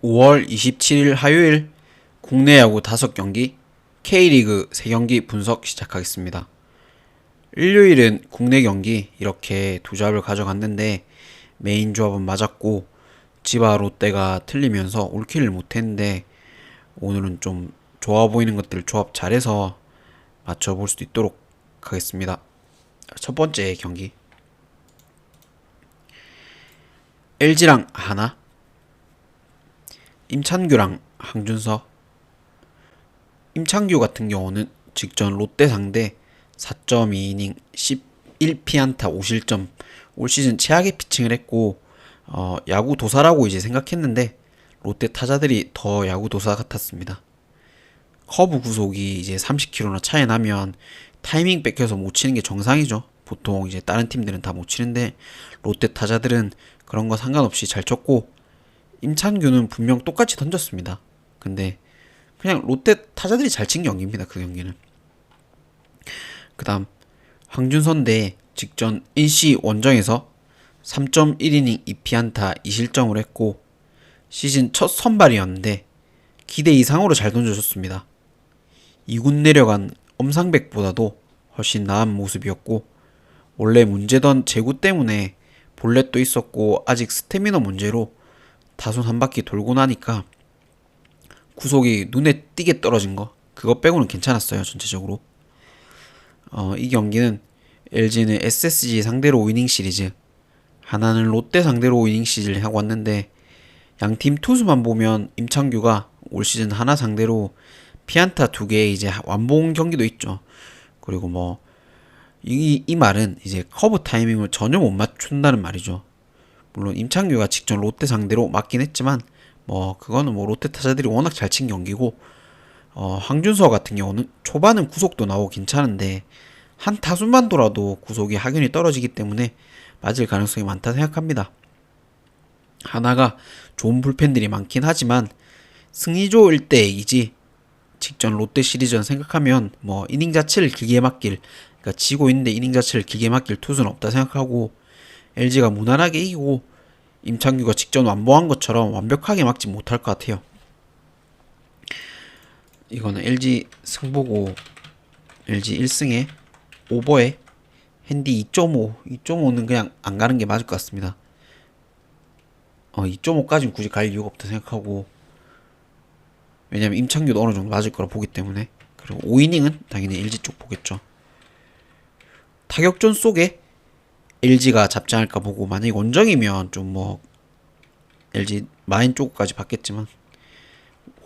5월 27일 화요일 국내 야구 5경기, K리그 3경기 분석 시작하겠습니다. 일요일은 국내 경기 이렇게 두 잡을 가져갔는데 메인 조합은 맞았고 지바 롯데가 틀리면서 올킬을 못했는데 오늘은 좀 좋아 보이는 것들 조합 잘해서 맞춰볼 수도 있도록 하겠습니다. 첫 번째 경기 LG랑 하나, 임찬규랑 황준서. 임창규 같은 경우는 직전 롯데 상대 4.2이닝 11피안타 5실점 올 시즌 최악의 피칭을 했고 야구 도사라고 이제 생각했는데 롯데 타자들이 더 야구 도사 같았습니다. 커브 구속이 이제 30km나 차이 나면 타이밍 뺏겨서 못 치는 게 정상이죠. 보통 이제 다른 팀들은 다 못 치는데 롯데 타자들은 그런 거 상관없이 잘 쳤고 임찬규는 분명 똑같이 던졌습니다. 근데 그냥 롯데 타자들이 잘 친 경기입니다. 그 경기는. 그 다음 황준선 대 직전 NC 원정에서 3.1이닝 2피안타 2실점을 했고 시즌 첫 선발이었는데 기대 이상으로 잘 던져줬습니다. 2군 내려간 엄상백보다도 훨씬 나은 모습이었고 원래 문제던 제구 때문에 볼넷도 있었고 아직 스태미너 문제로 타순 한 바퀴 돌고 나니까 구속이 눈에 띄게 떨어진 거 그거 빼고는 괜찮았어요. 전체적으로 이 경기는 LG는 SSG 상대로 5이닝 시리즈, 하나는 롯데 상대로 5이닝 시리즈를 하고 왔는데 양팀 투수만 보면 임창규가 올 시즌 하나 상대로 피안타 2개 이제 완봉 경기도 있죠. 그리고 뭐 이 말은 이제 커브 타이밍을 전혀 못 맞춘다는 말이죠. 물론 임창규가 직전 롯데 상대로 맞긴 했지만 뭐 그거는 뭐 롯데 타자들이 워낙 잘 친 경기고 황준서 같은 경우는 초반은 구속도 나오고 괜찮은데 한 타수만 돌아도 구속이 확연히 떨어지기 때문에 맞을 가능성이 많다 생각합니다. 하나가 좋은 불펜들이 많긴 하지만 승리조 1대2지 직전 롯데 시리즈전 생각하면 뭐 이닝 자체를 길게 맡길, 그러니까 지고 있는데 이닝 자체를 길게 맡길 투수는 없다 생각하고 LG가 무난하게 이기고 임창규가 직전 완봉한 것처럼 완벽하게 막지 못할 것 같아요. 이거는 LG 승보고 LG 1승에 오버에 핸디 2.5, 2.5는 그냥 안 가는 게 맞을 것 같습니다. 2.5까지는 굳이 갈 이유가 없다 생각하고 왜냐면 임창규도 어느 정도 맞을 거라 보기 때문에. 그리고 5이닝은 당연히 LG 쪽 보겠죠. 타격전 속에 LG가 잡지 않을까 보고 만약에 원정이면 좀 뭐 LG 마인 쪽까지 받겠지만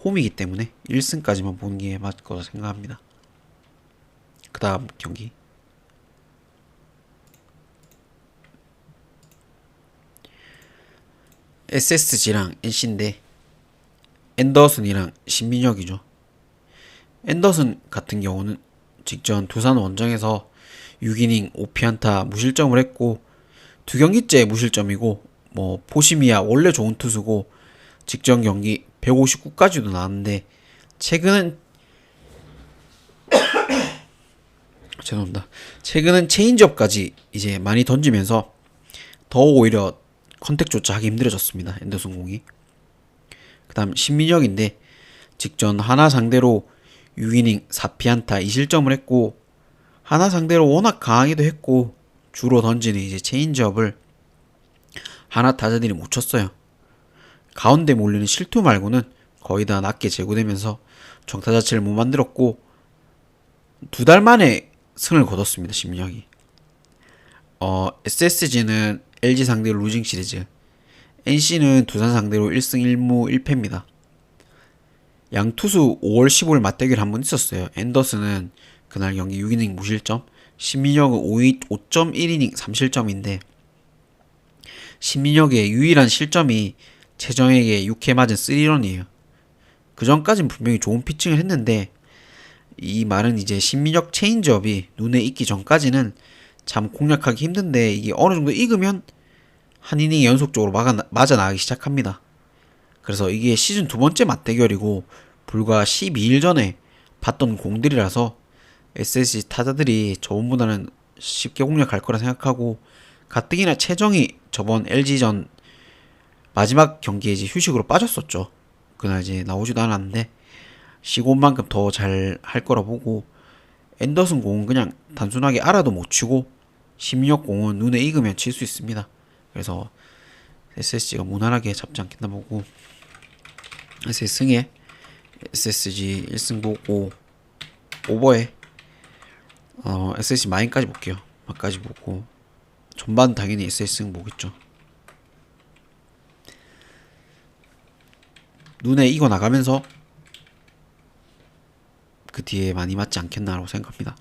홈이기 때문에 1승까지만 보는 게 맞을 거라 생각합니다. 그 다음 경기 SSG랑 NC인데 앤더슨이랑 신민혁이죠. 앤더슨 같은 경우는 직전 두산 원정에서 6이닝 5피안타 무실점을 했고 두 경기째 무실점이고 뭐 포시미야 원래 좋은 투수고 직전 경기 159까지도 나왔는데 최근은 죄송합니다. 최근은 체인지업까지 이제 많이 던지면서 더 오히려 컨택조차 하기 힘들어졌습니다. 앤더슨 공이. 그 다음 신민혁인데 직전 하나 상대로 6이닝 4피안타 2실점을 했고 하나 상대로 워낙 강하기도 했고 주로 던지는 이제 체인지업을 하나 타자들이 못 쳤어요. 가운데 몰리는 실투 말고는 거의 다 낮게 제구되면서 정타 자체를 못 만들었고 2달 만에 승을 거뒀습니다. 신민혁이. SSG는 LG 상대로 루징 시리즈, NC는 두산 상대로 1승 1무 1패입니다. 양 투수 5월 15일 맞대결 한 번 있었어요. 앤더슨은 그날 경기 6이닝 무실점, 신민혁은 5.1이닝 3실점인데 신민혁의 유일한 실점이 최정에게 6회 맞은 3런이에요. 그 전까진 분명히 좋은 피칭을 했는데 이 말은 이제 신민혁 체인지업이 눈에 익기 전까지는 참 공략하기 힘든데 이게 어느 정도 익으면 한 이닝 연속적으로 맞아 나가기 시작합니다. 그래서 이게 시즌 두 번째 맞대결이고 불과 12일 전에 봤던 공들이라서 SSG 타자들이 저번보다는 쉽게 공략할 거라 생각하고 가뜩이나 최정이 저번 LG전 마지막 경기에 이제 휴식으로 빠졌었죠. 그날 이제 나오지도 않았는데 시곤만큼 더 잘 할 거라 보고, 앤더슨 공은 그냥 단순하게 알아도 못 치고 심리력 공은 눈에 익으면 칠 수 있습니다. 그래서 SSG가 무난하게 잡지 않겠나 보고, SSG 승에 SSG 1승 보고 오버에 SSG 마인까지 볼게요. 막까지 보고 전반 당연히 SSG 승 보겠죠. 눈에 익어 나가면서 그 뒤에 많이 맞지 않겠나라고 생각합니다.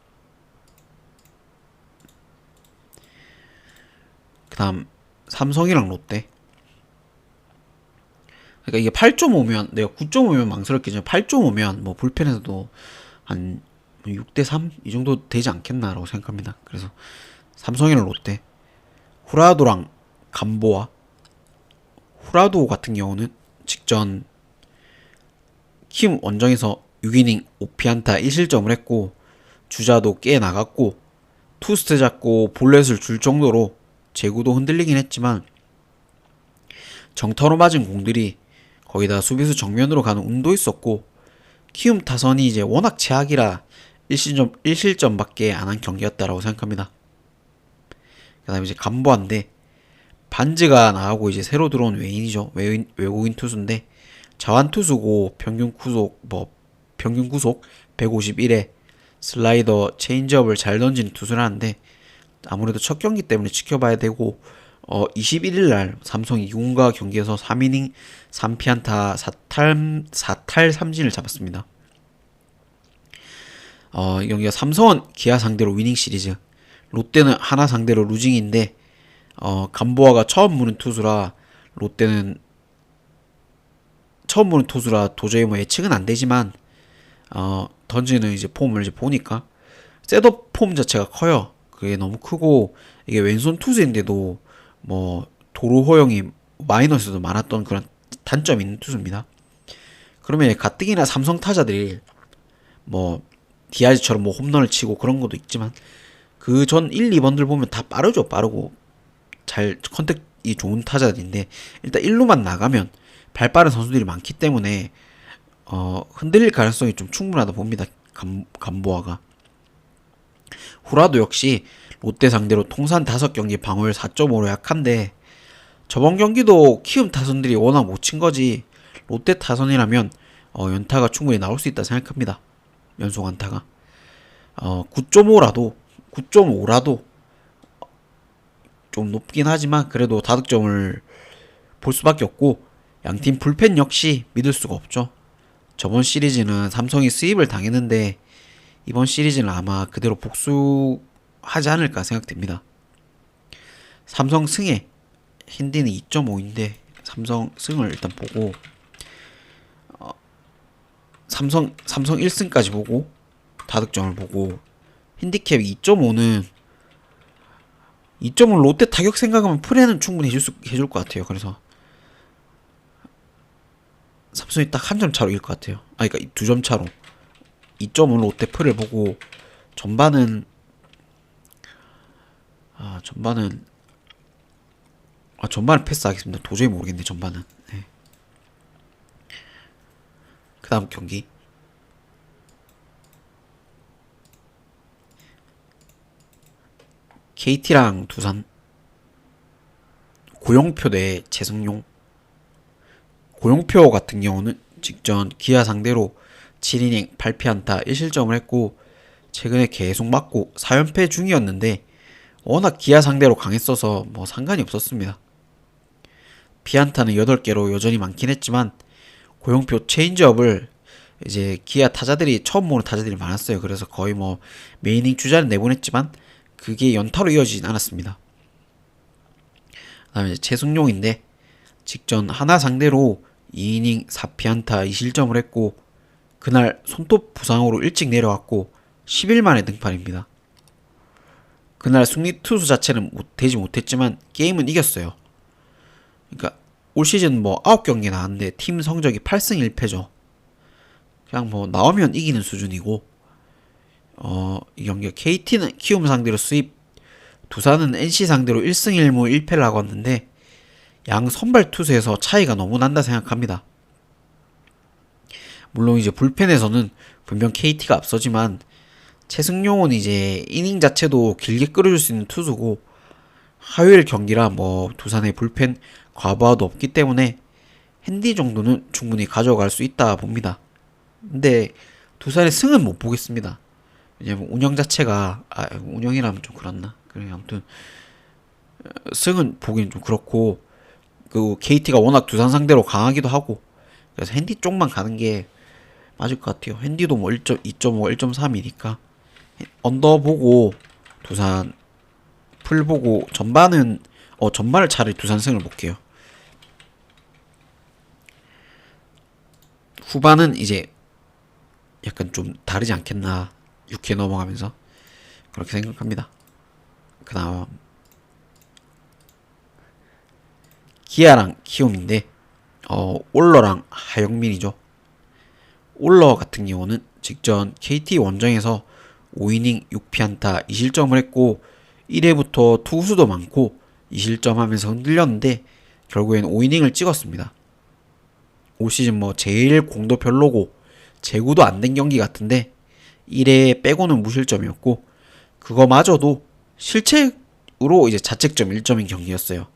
그 다음 삼성이랑 롯데. 그러니까 이게 8.5면, 내가 9.5면 망설였겠지만 8.5면 뭐 불펜에서도 한 6대3 이 정도 되지 않겠나라고 생각합니다. 그래서 삼성이랑 롯데, 후라도랑 감보와. 후라도 같은 경우는 직전 키움 원정에서 6이닝 5피안타 1실점을 했고, 주자도 꽤 나갔고 투스트 잡고 볼넷을 줄 정도로 제구도 흔들리긴 했지만 정타로 맞은 공들이 거기다 수비수 정면으로 가는 운도 있었고, 키움 타선이 이제 워낙 최악이라 1실점밖에 안 한 경기였다라고 생각합니다. 그 다음에 이제 감보한데, 반즈가 나가고 이제 새로 들어온 외인이죠. 외국인 투수인데 자완 투수고 평균 구속 151에 슬라이더 체인지업을 잘 던지는 투수라는데, 아무래도 첫 경기 때문에 지켜봐야 되고, 21일날 삼성 이군과 경기에서 3이닝 3피안타 4탈 3진을 잡았습니다. 이 경기가 삼성은 기아 상대로 위닝 시리즈, 롯데는 하나 상대로 루징인데, 감보아가 처음 무는 투수라 롯데는 처음 보는 투수라 도저히 뭐 예측은 안 되지만, 던지는 이제 폼을 이제 보니까 셋업 폼 자체가 커요. 그게 너무 크고, 이게 왼손 투수인데도 뭐 도루 허용이 마이너스도 많았던 그런 단점이 있는 투수입니다. 그러면 가뜩이나 삼성 타자들이 뭐 디아즈처럼 뭐 홈런을 치고 그런 것도 있지만, 그 전 1, 2번들 보면 다 빠르죠. 빠르고 잘 컨택이 좋은 타자들인데, 일단 1루만 나가면 발 빠른 선수들이 많기 때문에 흔들릴 가능성이 좀 충분하다 봅니다. 감보아가. 후라도 역시 롯데 상대로 통산 5경기 방어율 4.5로 약한데, 저번 경기도 키움 타선들이 워낙 못 친 거지 롯데 타선이라면 연타가 충분히 나올 수 있다 생각합니다. 연속 안타가 9.5라도 좀 높긴 하지만 그래도 다득점을 볼 수밖에 없고, 양팀 불펜 역시 믿을 수가 없죠. 저번 시리즈는 삼성이 스윕을 당했는데 이번 시리즈는 아마 그대로 복수하지 않을까 생각됩니다. 삼성 승에 힌디는 2.5인데 삼성 승을 일단 보고, 삼성 1승까지 보고 다득점을 보고, 힌디캡 2.5는 롯데 타격 생각하면 프레는 충분히 해줄 것 같아요. 그래서 삼성이 딱 한 점 차로 이길 것 같아요. 그러니까 2점 차로 2.5 롯데 프를 보고, 전반은 패스하겠습니다. 도저히 모르겠네 전반은. 네. 그 다음 경기 KT랑 두산. 고용표 대 재승용. 고용표 같은 경우는 직전 기아 상대로 7이닝 8피안타 1실점을 했고, 최근에 계속 맞고 4연패 중이었는데 워낙 기아 상대로 강했어서 뭐 상관이 없었습니다. 피안타는 8개로 여전히 많긴 했지만, 고용표 체인지업을 이제 기아 타자들이 처음 보는 타자들이 많았어요. 그래서 거의 뭐 메이닝 주자는 내보냈지만 그게 연타로 이어지진 않았습니다. 그 다음에 최승용인데, 직전 하나 상대로 2이닝 4피안타 2실점을 했고, 그날 손톱 부상으로 일찍 내려왔고 10일 만에 등판입니다. 그날 승리 투수 자체는 되지 못했지만 게임은 이겼어요. 그러니까 올 시즌 뭐 9경기 나왔는데 팀 성적이 8승 1패죠. 그냥 뭐 나오면 이기는 수준이고, 이 경기가 KT는 키움 상대로 수입, 두산은 NC 상대로 1승 1무 1패를 하고 왔는데, 양 선발 투수에서 차이가 너무 난다 생각합니다. 물론 이제 불펜에서는 분명 KT가 앞서지만 최승용은 이제 이닝 자체도 길게 끌어줄 수 있는 투수고 화요일 경기라 뭐 두산의 불펜 과부하도 없기 때문에 핸디 정도는 충분히 가져갈 수 있다 봅니다. 근데 두산의 승은 못 보겠습니다. 왜냐면 운영 자체가 운영이라면 좀 그렇나? 그래 아무튼 승은 보기엔 좀 그렇고 그 KT가 워낙 두산 상대로 강하기도 하고 그래서 핸디 쪽만 가는 게 맞을 것 같아요. 핸디도 뭐 1.2.5, 1.3이니까 언더 보고 두산 풀 보고 전반을 차라리 두산 승을 볼게요. 후반은 이제 약간 좀 다르지 않겠나 6회 넘어가면서 그렇게 생각합니다. 그 다음 기아랑 키움인데 올러랑 하영민이죠. 올러 같은 경우는 직전 KT 원정에서 5이닝 6피안타 2실점을 했고 1회부터 투수도 많고 2실점 하면서 흔들렸는데 결국엔 5이닝을 찍었습니다. 올 시즌 뭐 제일 공도 별로고 제구도 안 된 경기 같은데 1회 빼고는 무실점이었고 그거마저도 실책으로 이제 자책점 1점인 경기였어요.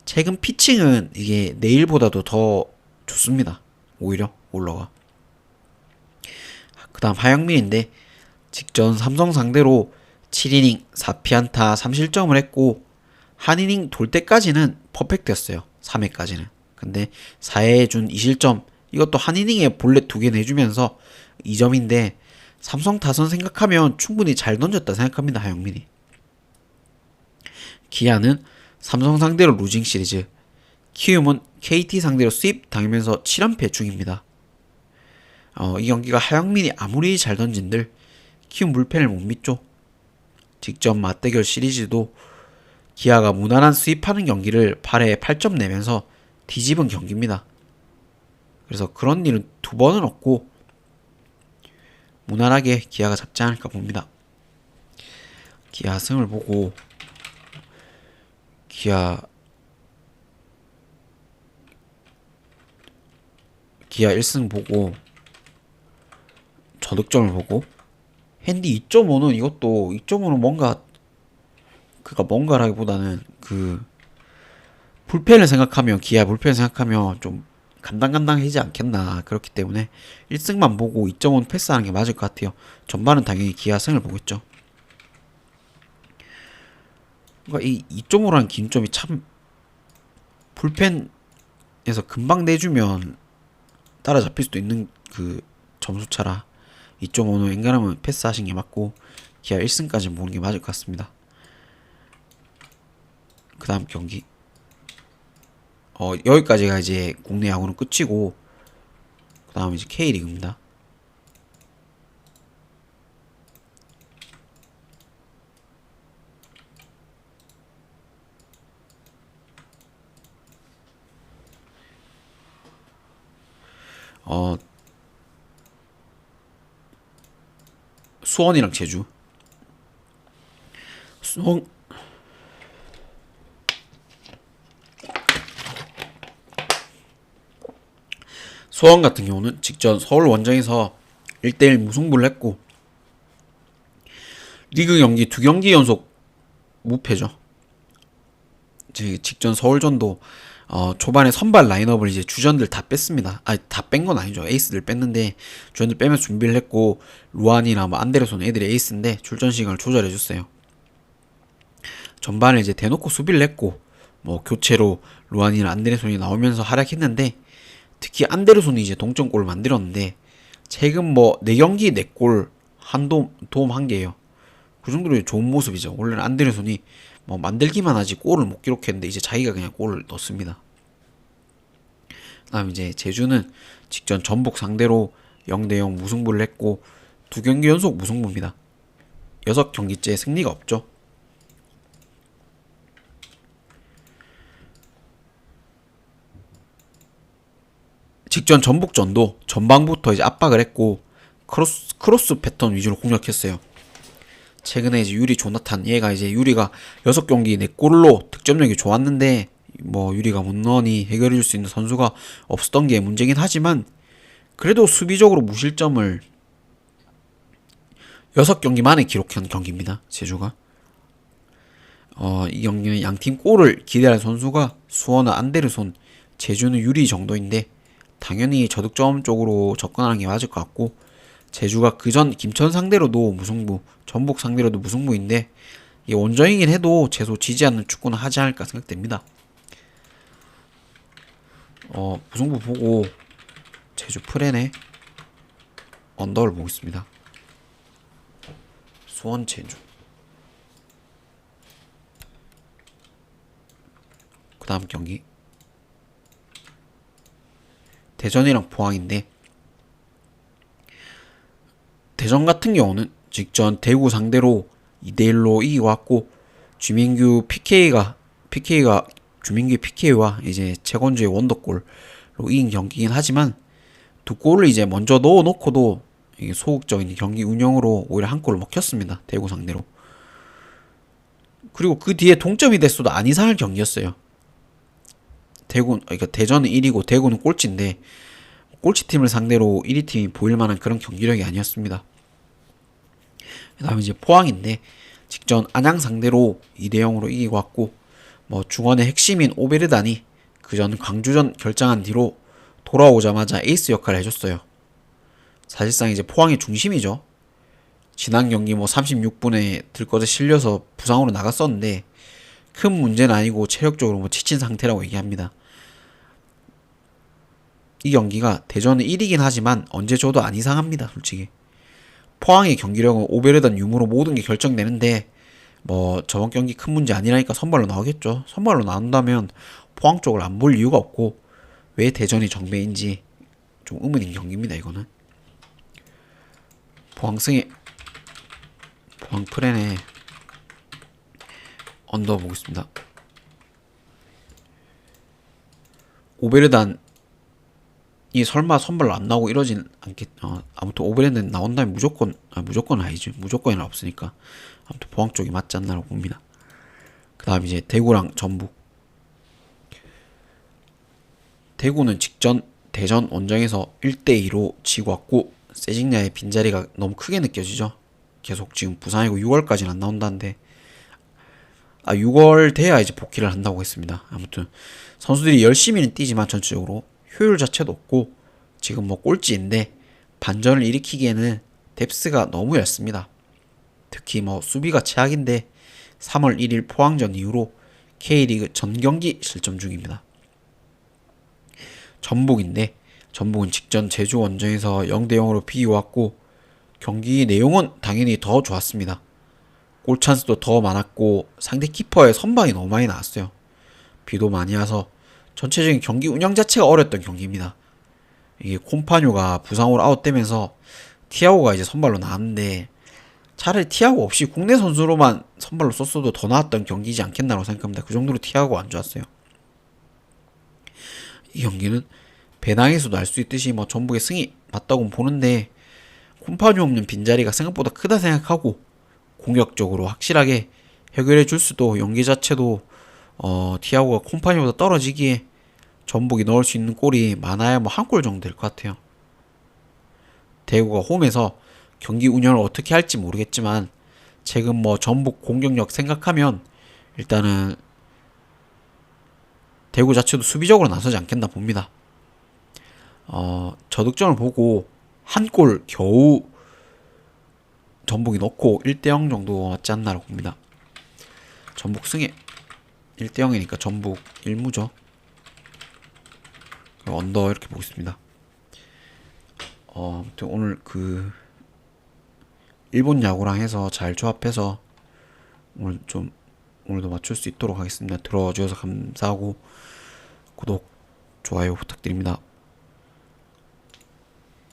최근 피칭은 이게 내일보다도 더 좋습니다. 오히려 올러가. 그 다음 하영민인데 직전 삼성 상대로 7이닝 4피안타 3실점을 했고 한 이닝 돌 때까지는 퍼펙트였어요. 3회까지는. 근데 4회에 준 2실점 이것도 한 이닝에 볼넷 2개 내주면서 2점인데 삼성 타선 생각하면 충분히 잘 던졌다 생각합니다. 하영민이. 기아는 삼성 상대로 루징 시리즈, 키움은 KT 상대로 수입 당하면서 7연패 중입니다. 이 경기가 하영민이 아무리 잘 던진들 키움 불펜을 못 믿죠. 직전 맞대결 시리즈도 기아가 무난한 수입하는 경기를 8회에 8점 내면서 뒤집은 경기입니다. 그래서 그런 일은 두 번은 없고 무난하게 기아가 잡지 않을까 봅니다. 기아 승을 보고 기아 1승 보고 저득점을 보고 핸디 2.5는 이것도 2.5는 뭔가라기보다는 그 불펜을 생각하면 기아 불펜을 생각하면 좀 간당간당해지지 않겠나. 그렇기 때문에 1승만 보고 2.5는 패스하는 게 맞을 것 같아요. 전반은 당연히 기아 승을 보겠죠. 그러니까 이 2.5라는 기준점이 참 불펜에서 금방 내주면 따라잡힐 수도 있는 그 점수차라 2.5는 앵간하면 패스하신 게 맞고 기아 1승까지 모으는 게 맞을 것 같습니다. 그 다음 경기 여기까지가 이제 국내 야구는 끝이고 그 다음 이제 K리그입니다. 수원이랑 제주. 수원 같은 경우는 직전 서울 원정에서 1대1 무승부를 했고 리그 경기 2경기 연속 무패죠. 직전 서울전도 초반에 선발 라인업을 이제 주전들 다 뺐습니다. 다 뺀 건 아니죠. 에이스들 뺐는데 주전들 빼면서 준비를 했고 루안이나 뭐 안데르손 애들이 에이스인데 출전 시간을 조절해줬어요. 전반에 이제 대놓고 수비를 했고 뭐 교체로 루안이나 안데르손이 나오면서 활약했는데 특히 안데르손이 이제 동점골을 만들었는데 최근 뭐 4경기 4골 한 도움 한 개예요. 그 정도로 좋은 모습이죠. 원래는 안데르손이 뭐 만들기만 하지 골을 못 기록했는데 이제 자기가 그냥 골을 넣습니다. 그다음 이제 제주는 직전 전북 상대로 0대0 무승부를 했고 2경기 연속 무승부입니다. 6경기째 승리가 없죠. 직전 전북전도 전방부터 이제 압박을 했고 크로스 패턴 위주로 공략했어요. 최근에 이제 유리 조나탄 얘가 이제 유리가 6경기 4골로 득점력이 좋았는데 뭐 유리가 못 넣으니 해결해줄 수 있는 선수가 없었던 게 문제긴 하지만 그래도 수비적으로 무실점을 6경기 만에 기록한 경기입니다. 제주가. 이 경기는 양팀 골을 기대할 선수가 수원은 안데르손, 제주는 유리 정도인데 당연히 저득점 쪽으로 접근하는 게 맞을 것 같고, 제주가 그전 김천 상대로도 무승부, 전북 상대로도 무승부인데 이게 원정이긴 해도 최소 지지 않는 축구는 하지 않을까 생각됩니다. 무승부 보고 제주 프렌의 언더를 보겠습니다. 수원 제주. 그 다음 경기 대전이랑 포항인데, 대전 같은 경우는 직전 대구 상대로 2대1로 이기고 왔고, PK가 주민규의 PK와 이제 최건주의 원더골로 이긴 경기긴 하지만, 두 골을 이제 먼저 넣어놓고도 이게 소극적인 경기 운영으로 오히려 한 골을 먹혔습니다. 대구 상대로. 그리고 그 뒤에 동점이 됐어도 안 이상할 경기였어요. 그러니까 대전은 1위고 대구는 꼴찌인데 꼴찌팀을 상대로 1위 팀이 보일 만한 그런 경기력이 아니었습니다. 그 다음에 이제 포항인데, 직전 안양 상대로 2대0으로 이기고 왔고, 중원의 핵심인 오베르단이 그전 광주전 결정한 뒤로 돌아오자마자 에이스 역할을 해줬어요. 사실상 이제 포항의 중심이죠. 지난 경기 36분에 들것에 실려서 부상으로 나갔었는데 큰 문제는 아니고 체력적으로 지친 상태라고 얘기합니다. 이 경기가 대전은 1위긴 하지만 언제 줘도 안 이상합니다. 솔직히 포항의 경기력은 오베르단 유무로 모든 게 결정되는데, 저번 경기 큰 문제 아니라니까 선발로 나오겠죠. 선발로 나온다면 포항 쪽을 안 볼 이유가 없고, 왜 대전이 정배인지 좀 의문인 경기입니다. 이거는 포항 프렌의 언더 보겠습니다. 오베르단이 설마 선발로 안 나오고 이러진 아무튼 오베르단 나온다면 무조건 아니죠. 무조건이 없으니까 아무튼 포항 쪽이 맞지 않나라고 봅니다. 그 다음 이제 대구랑 전북. 대구는 직전 대전 원정에서 1대2로 지고 왔고, 세징야의 빈자리가 너무 크게 느껴지죠. 계속 지금 부상이고 6월까지는 안 나온다는데, 6월 돼야 이제 복귀를 한다고 했습니다. 아무튼 선수들이 열심히는 뛰지만 전체적으로 효율 자체도 없고, 지금 꼴찌인데 반전을 일으키기에는 뎁스가 너무 얇습니다. 특히 수비가 최악인데 3월 1일 포항전 이후로 K리그 전 경기 실점 중입니다. 전북인데, 전북은 직전 제주 원정에서 0대0으로 비겨왔고, 경기 내용은 당연히 더 좋았습니다. 골 찬스도 더 많았고 상대 키퍼의 선방이 너무 많이 나왔어요. 비도 많이 와서 전체적인 경기 운영 자체가 어려웠던 경기입니다. 이게 콤파뉴가 부상으로 아웃되면서 티아고가 이제 선발로 나왔는데, 차라리 티아고 없이 국내 선수로만 선발로 썼어도 더 나았던 경기이지 않겠나라고 생각합니다. 그 정도로 티아고가 안 좋았어요. 이 경기는 배낭에서도 알 수 있듯이 전북의 승이 맞다고 보는데, 콤파뉴 없는 빈자리가 생각보다 크다 생각하고 공격적으로 확실하게 해결해 줄 수도, 연기 자체도 티아고가 콤파뉴보다 떨어지기에 전북이 넣을 수 있는 골이 많아야 한 골 정도 될 것 같아요. 대구가 홈에서 경기 운영을 어떻게 할지 모르겠지만 최근 전북 공격력 생각하면 일단은 대구 자체도 수비적으로 나서지 않겠나 봅니다. 저득점을 보고 한 골 겨우 전북이 넣고 1대0 정도 맞지 않나라고 봅니다. 전북 승에 1대0이니까 전북 1무죠. 언더 이렇게 보겠습니다. 아무튼 오늘 일본 야구랑 해서 잘 조합해서 오늘도 맞출 수 있도록 하겠습니다. 들어주셔서 감사하고 구독, 좋아요 부탁드립니다.